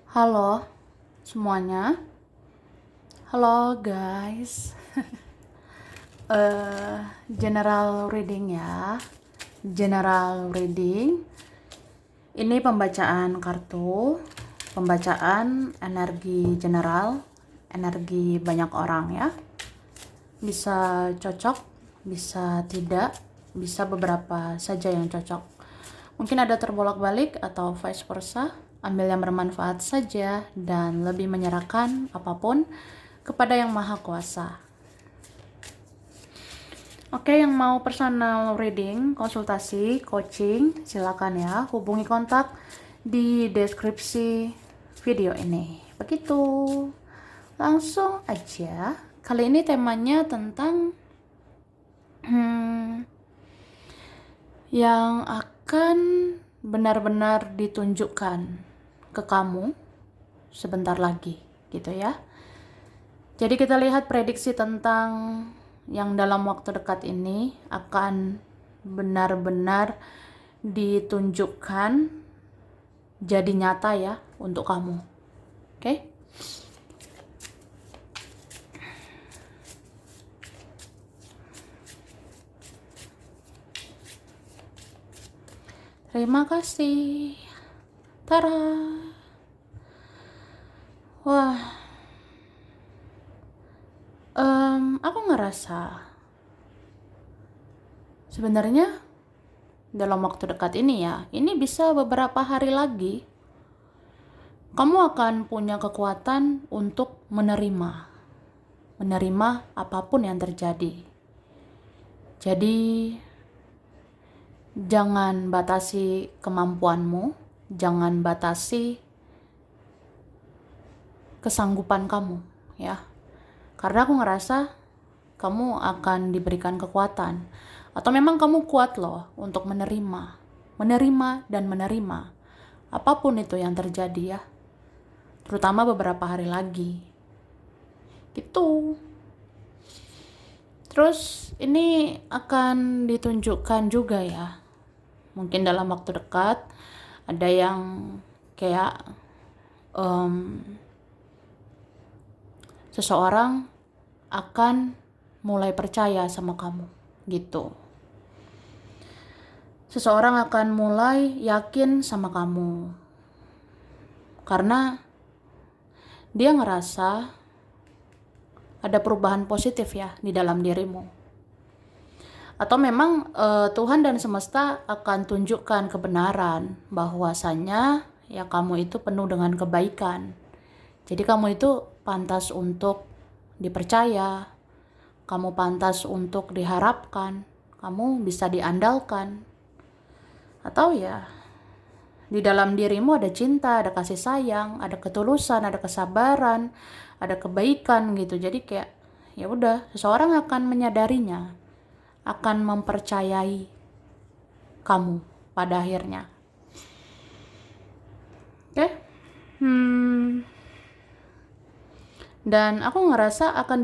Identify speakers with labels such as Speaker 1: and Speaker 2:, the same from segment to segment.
Speaker 1: Halo semuanya, halo guys. General reading ya. General reading. Ini pembacaan kartu, pembacaan energi general, energi banyak orang ya. Bisa cocok, bisa tidak, bisa beberapa saja yang cocok. Mungkin ada terbolak-balik atau vice versa. Ambil yang bermanfaat saja dan lebih menyerahkan apapun kepada Yang Maha Kuasa. Oke, yang mau personal reading, konsultasi, coaching, silakan ya hubungi kontak di deskripsi video ini. Begitu. Langsung aja. Kali ini temanya tentang yang akan benar-benar ditunjukkan ke kamu sebentar lagi, gitu ya. Jadi kita lihat prediksi tentang yang dalam waktu dekat ini akan benar-benar ditunjukkan jadi nyata ya untuk kamu. Oke? Terima kasih. Tara. Wah. Aku ngerasa sebenarnya dalam waktu dekat ini ya, ini bisa beberapa hari lagi kamu akan punya kekuatan untuk menerima apapun yang terjadi. Jadi jangan batasi kemampuanmu, jangan batasi kesanggupan kamu ya. Karena aku ngerasa kamu akan diberikan kekuatan, atau memang kamu kuat loh untuk menerima dan menerima apapun itu yang terjadi ya, terutama beberapa hari lagi gitu. Terus ini akan ditunjukkan juga ya, mungkin dalam waktu dekat ada yang kayak seseorang akan mulai percaya sama kamu gitu. Seseorang akan mulai yakin sama kamu karena dia ngerasa ada perubahan positif ya di dalam dirimu. Atau memang Tuhan dan semesta akan tunjukkan kebenaran bahwasanya ya kamu itu penuh dengan kebaikan. Jadi kamu itu pantas untuk dipercaya, kamu pantas untuk diharapkan, kamu bisa diandalkan. Atau ya di dalam dirimu ada cinta, ada kasih sayang, ada ketulusan, ada kesabaran, ada kebaikan gitu. Jadi kayak ya udah, seseorang akan menyadarinya, akan mempercayai kamu pada akhirnya. Oke? Dan aku ngerasa akan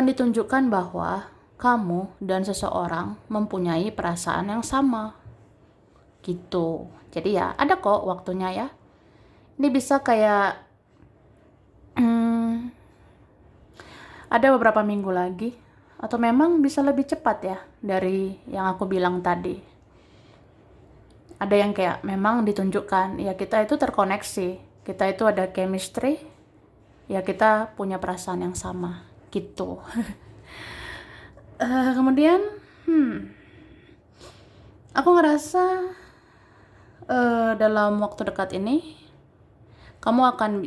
Speaker 1: ditunjukkan bahwa kamu dan seseorang mempunyai perasaan yang sama gitu. Jadi ya ada kok waktunya ya. Ini bisa kayak ada beberapa minggu lagi, atau memang bisa lebih cepat ya dari yang aku bilang tadi. Ada yang kayak memang ditunjukkan ya, kita itu terkoneksi, kita itu ada chemistry, ya kita punya perasaan yang sama gitu. Kemudian aku ngerasa dalam waktu dekat ini kamu akan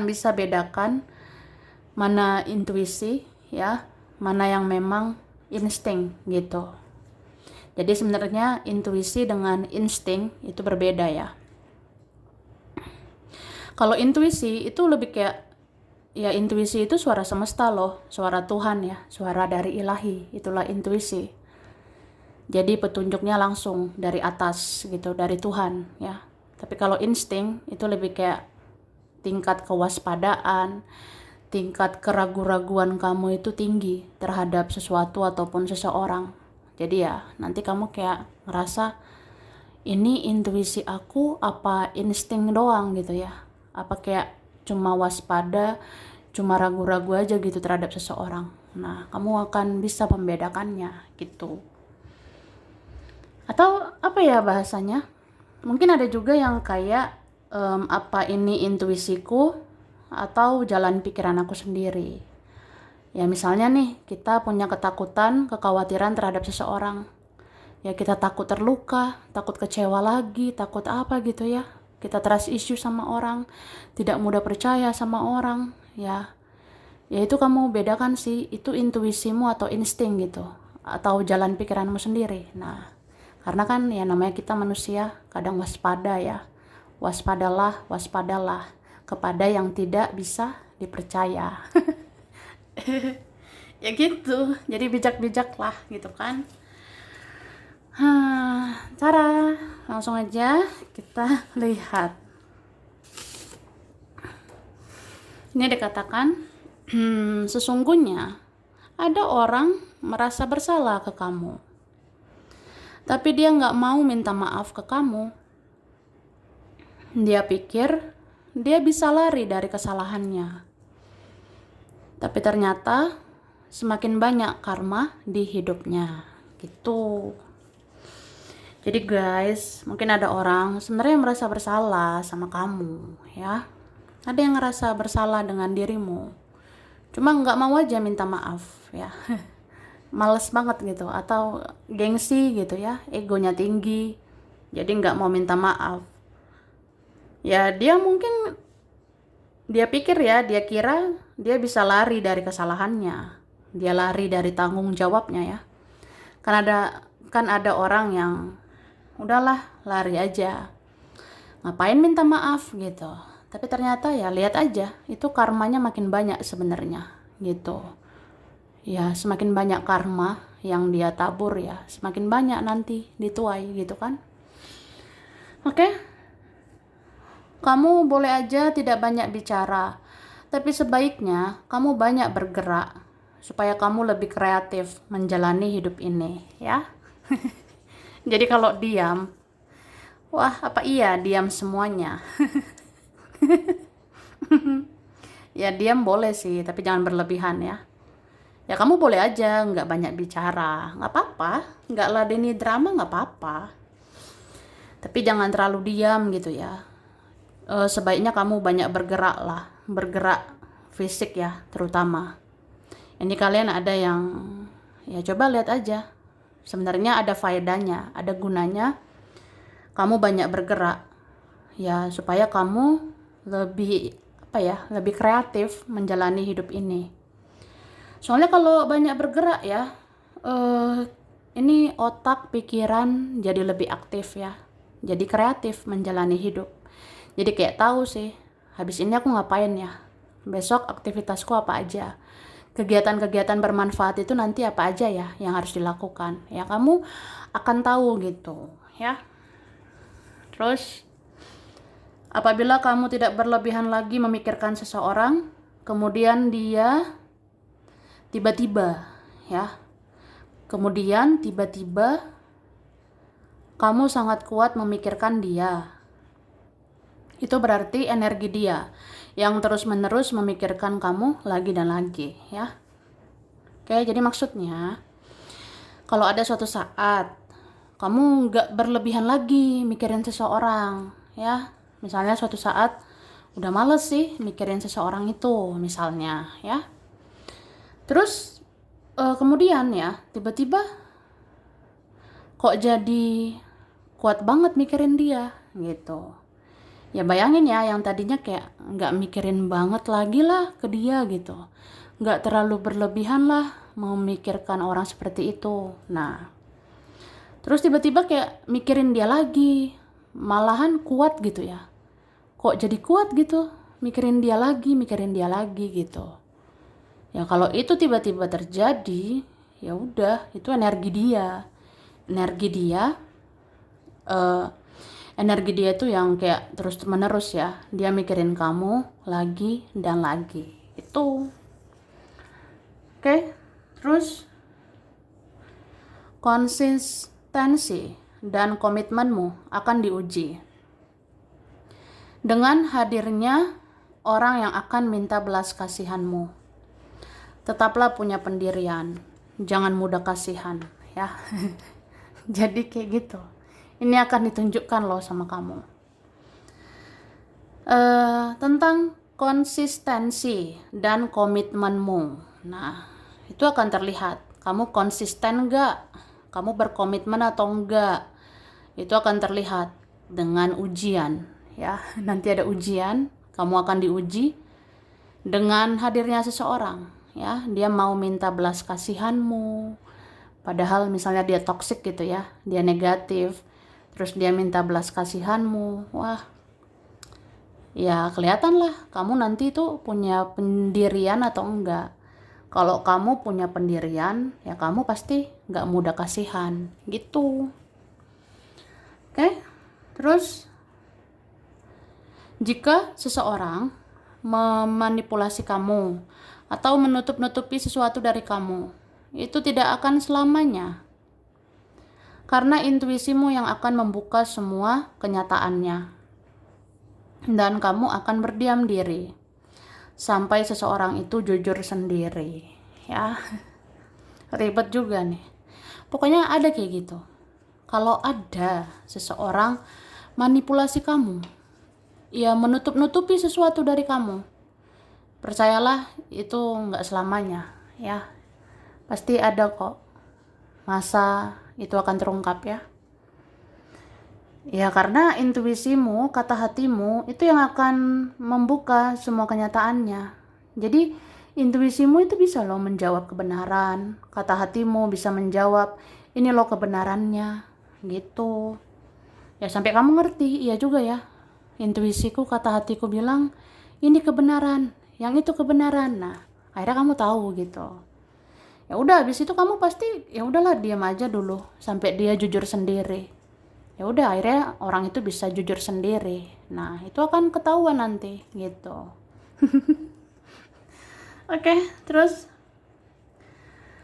Speaker 1: bisa bedakan mana intuisi ya, mana yang memang insting gitu. Jadi sebenarnya intuisi dengan insting itu berbeda ya. Kalau intuisi itu lebih kayak ya, intuisi itu suara semesta loh, suara Tuhan ya, suara dari ilahi, itulah intuisi. Jadi petunjuknya langsung dari atas gitu, dari Tuhan ya. Tapi kalau insting itu lebih kayak tingkat kewaspadaan, tingkat keraguan-raguan kamu itu tinggi terhadap sesuatu ataupun seseorang. Jadi ya nanti kamu kayak ngerasa ini intuisi aku apa insting doang gitu ya, apa kayak cuma waspada, cuma ragu-ragu aja gitu terhadap seseorang. Nah, kamu akan bisa membedakannya gitu. Atau apa ya bahasanya, mungkin ada juga yang kayak apa ini intuisiku atau jalan pikiran aku sendiri. Ya misalnya nih, kita punya ketakutan, kekhawatiran terhadap seseorang. Ya kita takut terluka, takut kecewa lagi, takut apa gitu ya. Kita trust issue sama orang, tidak mudah percaya sama orang, ya. Ya itu kamu bedakan sih, itu intuisimu atau insting gitu, atau jalan pikiranmu sendiri. Nah, karena kan ya namanya kita manusia, kadang waspada ya. Waspadalah, waspadalah kepada yang tidak bisa dipercaya. Ya gitu, jadi bijak-bijak lah gitu kan. Cara langsung aja kita lihat. Ini dikatakan, sesungguhnya ada orang merasa bersalah ke kamu, tapi dia nggak mau minta maaf ke kamu. Dia pikir dia bisa lari dari kesalahannya, tapi ternyata semakin banyak karma di hidupnya gitu. Jadi guys, mungkin ada orang sebenarnya merasa bersalah sama kamu ya. Ada yang ngerasa bersalah dengan dirimu, cuma nggak mau aja minta maaf ya. Males banget gitu, atau gengsi gitu ya, egonya tinggi, jadi nggak mau minta maaf. Ya dia mungkin, dia pikir ya, dia kira dia bisa lari dari kesalahannya, dia lari dari tanggung jawabnya ya. Kan ada orang yang udahlah lari aja, ngapain minta maaf gitu. Tapi ternyata ya lihat aja, itu karmanya makin banyak sebenarnya gitu ya. Semakin banyak karma yang dia tabur ya, semakin banyak nanti dituai gitu kan. Oke, kamu boleh aja tidak banyak bicara, tapi sebaiknya kamu banyak bergerak supaya kamu lebih kreatif menjalani hidup ini ya. Jadi kalau diam, wah apa iya diam semuanya. Ya diam boleh sih, tapi jangan berlebihan ya. Ya kamu boleh aja nggak banyak bicara, nggak apa-apa, nggak ladeni drama nggak apa-apa. Tapi jangan terlalu diam gitu ya. Sebaiknya kamu banyak bergerak lah, bergerak fisik ya terutama. Ini kalian ada yang, ya coba lihat aja. Sebenarnya ada faedahnya, ada gunanya. Kamu banyak bergerak, ya supaya kamu lebih apa ya, lebih kreatif menjalani hidup ini. Soalnya kalau banyak bergerak ya, ini otak pikiran jadi lebih aktif ya, jadi kreatif menjalani hidup. Jadi kayak tahu sih, habis ini aku ngapain ya, besok aktivitasku apa aja, kegiatan-kegiatan bermanfaat itu nanti apa aja ya yang harus dilakukan. Ya kamu akan tahu gitu ya. Terus apabila kamu tidak berlebihan lagi memikirkan seseorang, kemudian dia tiba-tiba ya, kemudian tiba-tiba kamu sangat kuat memikirkan dia, itu berarti energi dia yang terus-menerus memikirkan kamu lagi dan lagi ya. Oke, jadi maksudnya kalau ada suatu saat kamu nggak berlebihan lagi mikirin seseorang ya, misalnya suatu saat udah males sih mikirin seseorang itu misalnya ya, terus kemudian ya tiba-tiba kok jadi kuat banget mikirin dia gitu. Ya bayangin ya, yang tadinya kayak nggak mikirin banget lagi lah ke dia gitu, nggak terlalu berlebihan lah memikirkan orang seperti itu. Nah terus tiba-tiba kayak mikirin dia lagi, malahan kuat gitu ya, kok jadi kuat gitu mikirin dia lagi gitu. Ya kalau itu tiba-tiba terjadi, ya udah itu energi dia eh, energi dia itu yang kayak terus menerus ya, dia mikirin kamu lagi dan lagi itu. Oke, terus konsistensi dan komitmenmu akan diuji. Dengan hadirnya orang yang akan minta belas kasihanmu, tetaplah punya pendirian, jangan mudah kasihan ya. Jadi kayak gitu. Ini akan ditunjukkan loh sama kamu. Tentang konsistensi dan komitmenmu. Nah, itu akan terlihat. Kamu konsisten gak? Kamu berkomitmen atau enggak? Itu akan terlihat dengan ujian ya. Nanti ada ujian, kamu akan diuji dengan hadirnya seseorang ya. Dia mau minta belas kasihanmu, padahal misalnya dia toksik gitu ya, dia negatif, terus dia minta belas kasihanmu. Wah, ya kelihatan lah kamu nanti tuh punya pendirian atau enggak. Kalau kamu punya pendirian, ya kamu pasti nggak mudah kasihan gitu. Oke, terus jika seseorang memanipulasi kamu atau menutup-nutupi sesuatu dari kamu, itu tidak akan selamanya. Karena intuisimu yang akan membuka semua kenyataannya. Dan kamu akan berdiam diri sampai seseorang itu jujur sendiri ya. Ribet juga nih. Pokoknya ada kayak gitu. Kalau ada seseorang manipulasi kamu, ya menutup-nutupi sesuatu dari kamu, percayalah itu nggak selamanya ya. Pasti ada kok masa itu akan terungkap ya. Ya karena intuisimu, kata hatimu itu yang akan membuka semua kenyataannya. Jadi intuisimu itu bisa loh menjawab kebenaran, kata hatimu bisa menjawab ini loh kebenarannya gitu. Ya sampai kamu ngerti, iya juga ya. Intuisiku, kata hatiku bilang ini kebenaran, yang itu kebenaran. Nah, akhirnya kamu tahu gitu. Ya udah habis itu kamu pasti ya udahlah diam aja dulu sampai dia jujur sendiri. Ya udah akhirnya orang itu bisa jujur sendiri. Nah, itu akan ketahuan nanti gitu. Oke, terus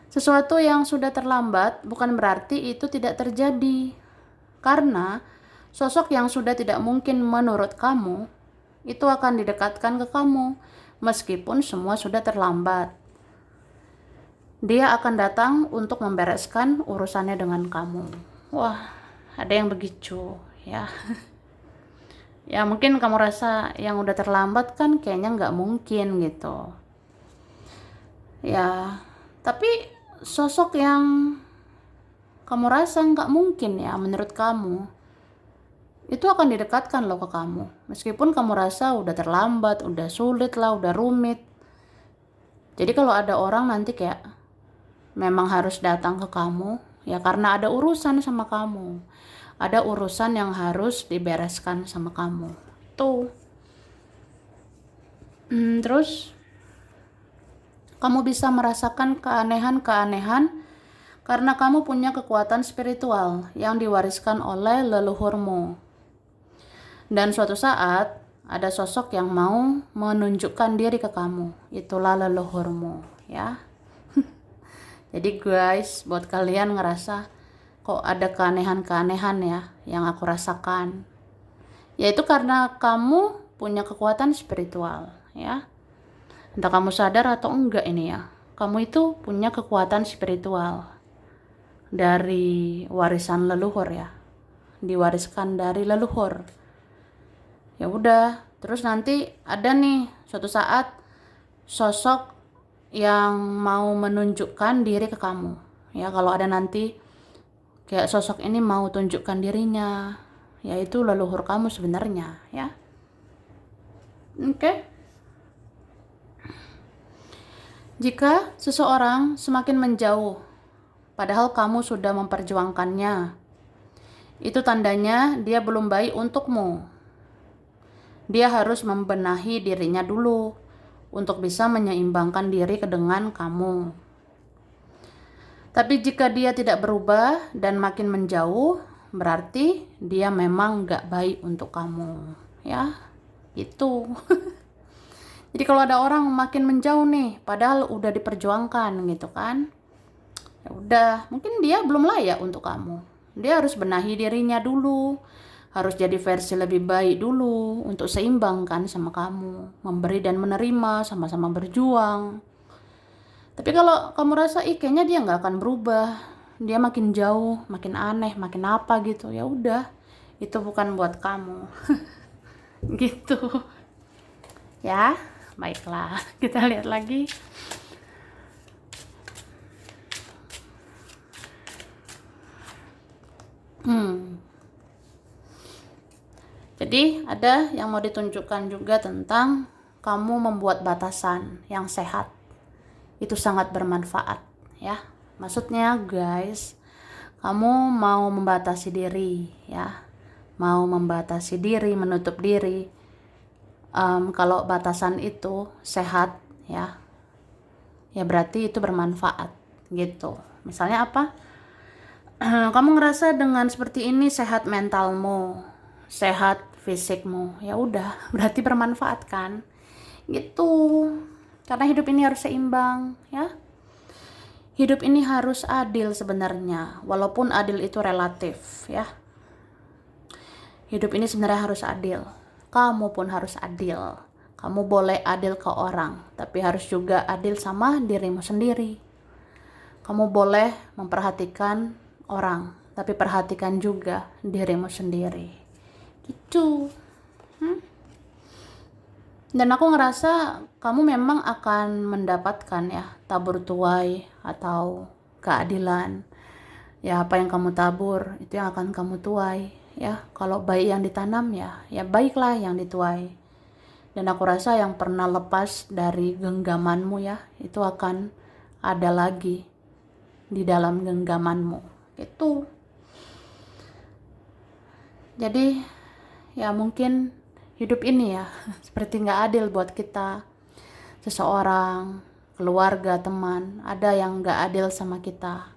Speaker 1: sesuatu yang sudah terlambat bukan berarti itu tidak terjadi. Karena sosok yang sudah tidak mungkin menurut kamu itu akan didekatkan ke kamu meskipun semua sudah terlambat. Dia akan datang untuk membereskan urusannya dengan kamu. Wah, ada yang begitu ya. Ya mungkin kamu rasa yang udah terlambat kan kayaknya nggak mungkin gitu ya, tapi sosok yang kamu rasa nggak mungkin ya menurut kamu itu akan didekatkan loh ke kamu meskipun kamu rasa udah terlambat, udah sulit lah, udah rumit. Jadi kalau ada orang nanti kayak memang harus datang ke kamu ya karena ada urusan sama kamu, ada urusan yang harus dibereskan sama kamu tuh. Terus kamu bisa merasakan keanehan-keanehan karena kamu punya kekuatan spiritual yang diwariskan oleh leluhurmu. Dan suatu saat ada sosok yang mau menunjukkan diri ke kamu, itulah leluhurmu ya. Jadi guys, buat kalian ngerasa kok ada keanehan-keanehan ya yang aku rasakan, yaitu karena kamu punya kekuatan spiritual ya. Entah kamu sadar atau enggak ini ya, kamu itu punya kekuatan spiritual dari warisan leluhur ya, diwariskan dari leluhur. Ya udah, terus nanti ada nih suatu saat sosok yang mau menunjukkan diri ke kamu ya. Kalau ada nanti kayak sosok ini mau tunjukkan dirinya, yaitu leluhur kamu sebenarnya ya. Oke. Jika seseorang semakin menjauh padahal kamu sudah memperjuangkannya, itu tandanya dia belum baik untukmu. Dia harus membenahi dirinya dulu untuk bisa menyeimbangkan diri dengan kamu. Tapi jika dia tidak berubah dan makin menjauh, berarti dia memang gak baik untuk kamu ya, itu. Jadi kalau ada orang makin menjauh nih, padahal udah diperjuangkan gitu kan, ya udah, mungkin dia belum layak untuk kamu Dia harus benahi dirinya dulu, harus jadi versi lebih baik dulu untuk seimbang kan sama kamu, memberi dan menerima, sama-sama berjuang. Tapi kalau kamu rasa kayaknya dia nggak akan berubah, dia makin jauh, makin aneh, makin apa gitu, ya udah, itu bukan buat kamu. Gitu ya. Baiklah, kita lihat lagi. Jadi ada yang mau ditunjukkan juga tentang kamu membuat batasan yang sehat. Itu sangat bermanfaat ya. Maksudnya guys, kamu mau membatasi diri ya. Mau membatasi diri, menutup diri. Kalau batasan itu sehat ya, ya berarti itu bermanfaat gitu. Misalnya apa? Kamu ngerasa dengan seperti ini sehat mentalmu, sehat fisikmu, ya udah berarti bermanfaat kan gitu. Karena hidup ini harus seimbang ya, hidup ini harus adil sebenarnya, walaupun adil itu relatif ya. Hidup ini sebenarnya harus adil, kamu pun harus adil. Kamu boleh adil ke orang, tapi harus juga adil sama dirimu sendiri. Kamu boleh memperhatikan orang, tapi perhatikan juga dirimu sendiri gitu. Dan aku ngerasa kamu memang akan mendapatkan ya tabur tuai atau keadilan. Ya apa yang kamu tabur itu yang akan kamu tuai ya. Kalau baik yang ditanam ya baiklah yang dituai. Dan aku rasa yang pernah lepas dari genggamanmu ya, itu akan ada lagi di dalam genggamanmu gitu. Jadi ya mungkin hidup ini ya seperti nggak adil buat kita. Seseorang, keluarga, teman, ada yang nggak adil sama kita.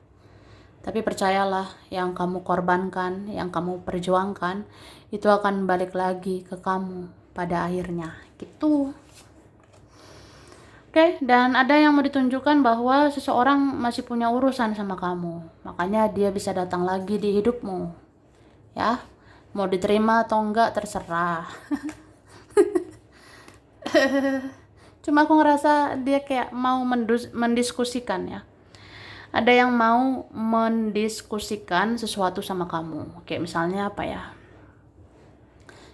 Speaker 1: Tapi percayalah, yang kamu korbankan, yang kamu perjuangkan, itu akan balik lagi ke kamu pada akhirnya gitu. Oke, dan ada yang mau ditunjukkan bahwa seseorang masih punya urusan sama kamu. Makanya dia bisa datang lagi di hidupmu. Ya, mau diterima atau enggak terserah. Cuma aku ngerasa dia kayak mau mendiskusikan ya. Ada yang mau mendiskusikan sesuatu sama kamu. Kayak misalnya apa ya?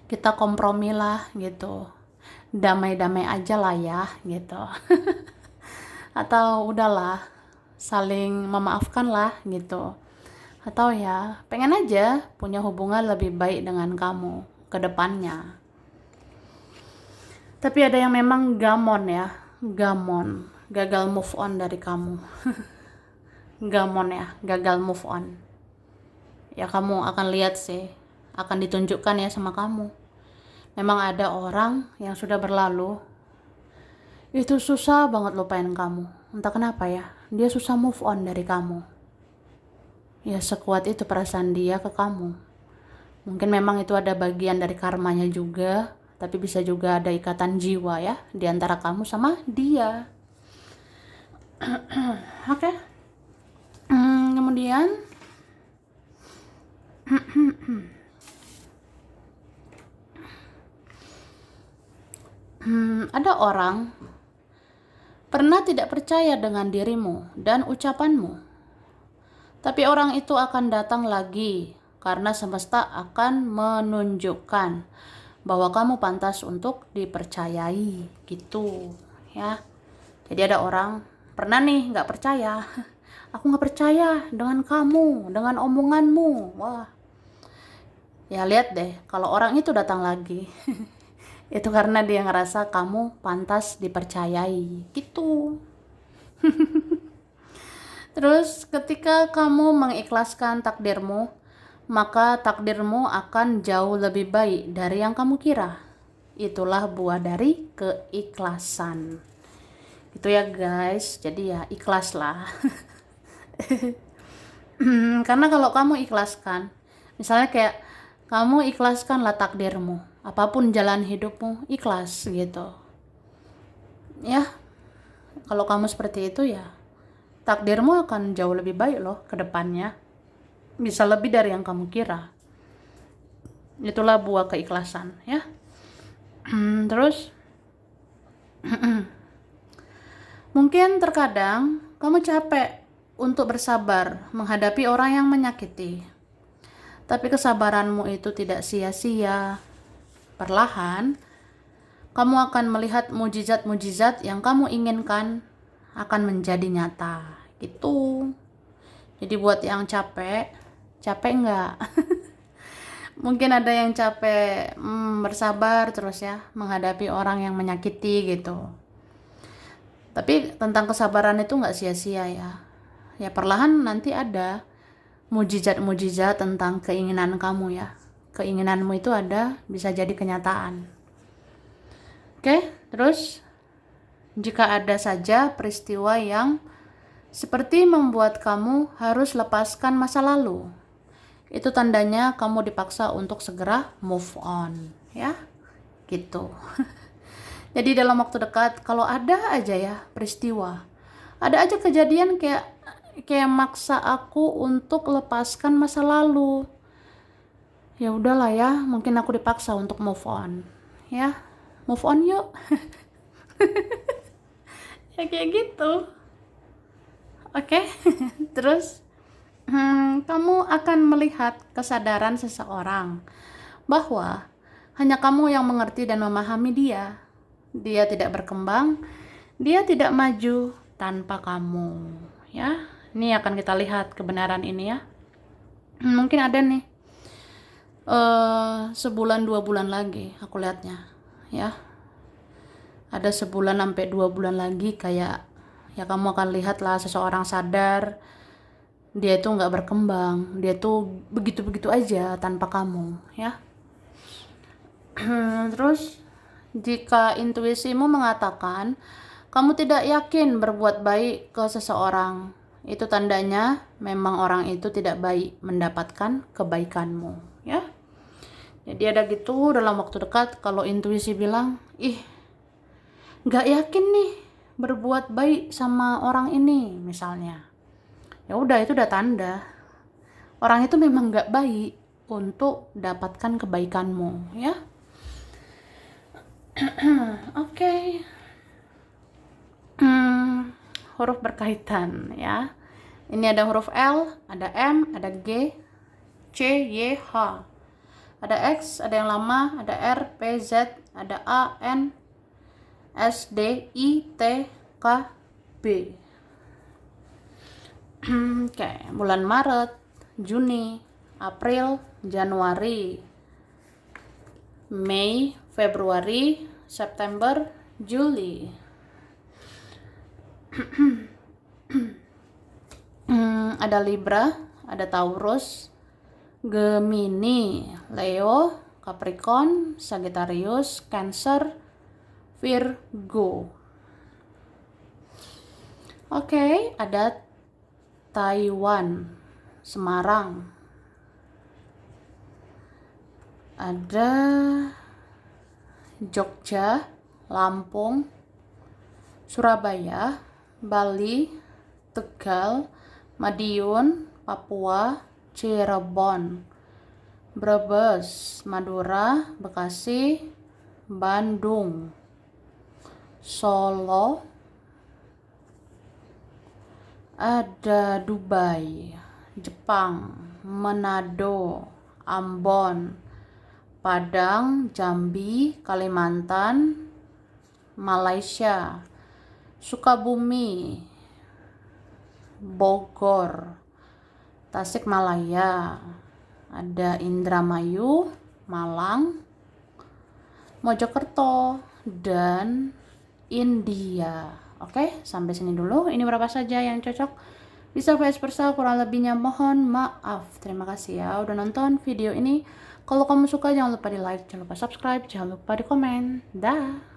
Speaker 1: Kita kompromi lah gitu. Damai-damai aja lah ya gitu. Atau udahlah, saling memaafkan lah gitu. Atau ya pengen aja punya hubungan lebih baik dengan kamu ke depannya. Tapi ada yang memang gamon ya, gamon, gagal move on dari kamu. Gamon ya, gagal move on. Ya kamu akan lihat sih, akan ditunjukkan ya sama kamu. Memang ada orang yang sudah berlalu, itu susah banget lupain kamu. Entah kenapa ya, dia susah move on dari kamu. Ya sekuat itu perasaan dia ke kamu. Mungkin memang itu ada bagian dari karmanya juga, tapi bisa juga ada ikatan jiwa ya di antara kamu sama dia. Oke. Kemudian ada orang pernah tidak percaya dengan dirimu dan ucapanmu. Tapi orang itu akan datang lagi karena semesta akan menunjukkan bahwa kamu pantas untuk dipercayai gitu ya. Jadi ada orang pernah nih nggak percaya. Aku nggak percaya dengan kamu, dengan omonganmu. Wah, ya lihat deh kalau orang itu datang lagi. Itu karena dia ngerasa kamu pantas dipercayai gitu. Terus ketika kamu mengikhlaskan takdirmu, maka takdirmu akan jauh lebih baik dari yang kamu kira. Itulah buah dari keikhlasan. Gitu ya guys, jadi ya ikhlaslah. Karena kalau kamu ikhlaskan, misalnya kayak kamu ikhlaskanlah takdirmu, apapun jalan hidupmu, ikhlas gitu. Ya, kalau kamu seperti itu ya, takdirmu akan jauh lebih baik loh ke depannya. bisa lebih dari yang kamu kira. Itulah buah keikhlasan, ya. Terus mungkin terkadang kamu capek untuk bersabar menghadapi orang yang menyakiti. Tapi kesabaranmu itu tidak sia-sia. Perlahan, kamu akan melihat mujizat-mujizat yang kamu inginkan akan menjadi nyata. Gitu. Jadi buat yang capek enggak? Mungkin ada yang capek bersabar terus ya, menghadapi orang yang menyakiti gitu. Tapi tentang kesabaran itu enggak sia-sia ya. Ya perlahan nanti ada mujizat-mujizat tentang keinginan kamu ya. Keinginanmu itu ada, bisa jadi kenyataan. Oke, terus jika ada saja peristiwa yang seperti membuat kamu harus lepaskan masa lalu, itu tandanya kamu dipaksa untuk segera move on, ya. Gitu. Jadi dalam waktu dekat, kalau ada aja ya peristiwa, ada aja kejadian kayak maksa aku untuk lepaskan masa lalu. Ya udahlah ya, mungkin aku dipaksa untuk move on. Ya, move on yuk. Ya kayak gitu. Oke. Terus kamu akan melihat kesadaran seseorang bahwa hanya kamu yang mengerti dan memahami dia. Dia tidak berkembang, dia tidak maju tanpa kamu. Ya, ini akan kita lihat kebenaran ini ya. Mungkin ada nih sebulan 2 bulan lagi aku lihatnya ya, ada sebulan sampai 2 bulan lagi kayak ya kamu akan lihat lah seseorang sadar dia itu nggak berkembang, dia tuh begitu-begitu aja tanpa kamu ya. Terus jika intuisimu mengatakan kamu tidak yakin berbuat baik ke seseorang, itu tandanya memang orang itu tidak baik mendapatkan kebaikanmu ya. Jadi ada gitu dalam waktu dekat kalau intuisi bilang, gak yakin nih berbuat baik sama orang ini misalnya. Ya udah, itu udah tanda orang itu memang gak baik untuk dapatkan kebaikanmu ya. Oke. Huruf berkaitan ya. Ini ada huruf L, ada M, ada G, C, Y, H. Ada X, ada yang lama, ada R, P, Z, ada A, N, S, D, I, T, K, B. Oke, bulan Maret, Juni, April, Januari, Mei, Februari, September, Juli. Ada Libra, ada Taurus, Gemini, Leo, Capricorn, Sagittarius, Cancer, Virgo. Oke, ada Taiwan, Semarang, ada Jogja, Lampung, Surabaya, Bali, Tegal, Madiun, Papua, Cirebon, Brebes, Madura, Bekasi, Bandung, Solo, ada Dubai, Jepang, Manado, Ambon, Padang, Jambi, Kalimantan, Malaysia, Sukabumi, Bogor, Tasikmalaya, ada Indramayu, Malang, Mojokerto, dan India. Oke, sampai sini dulu. Ini berapa saja yang cocok. Bisa vice versa, kurang lebihnya mohon maaf. Terima kasih ya udah nonton video ini. Kalau kamu suka jangan lupa di like, jangan lupa subscribe, jangan lupa di komen. Dah.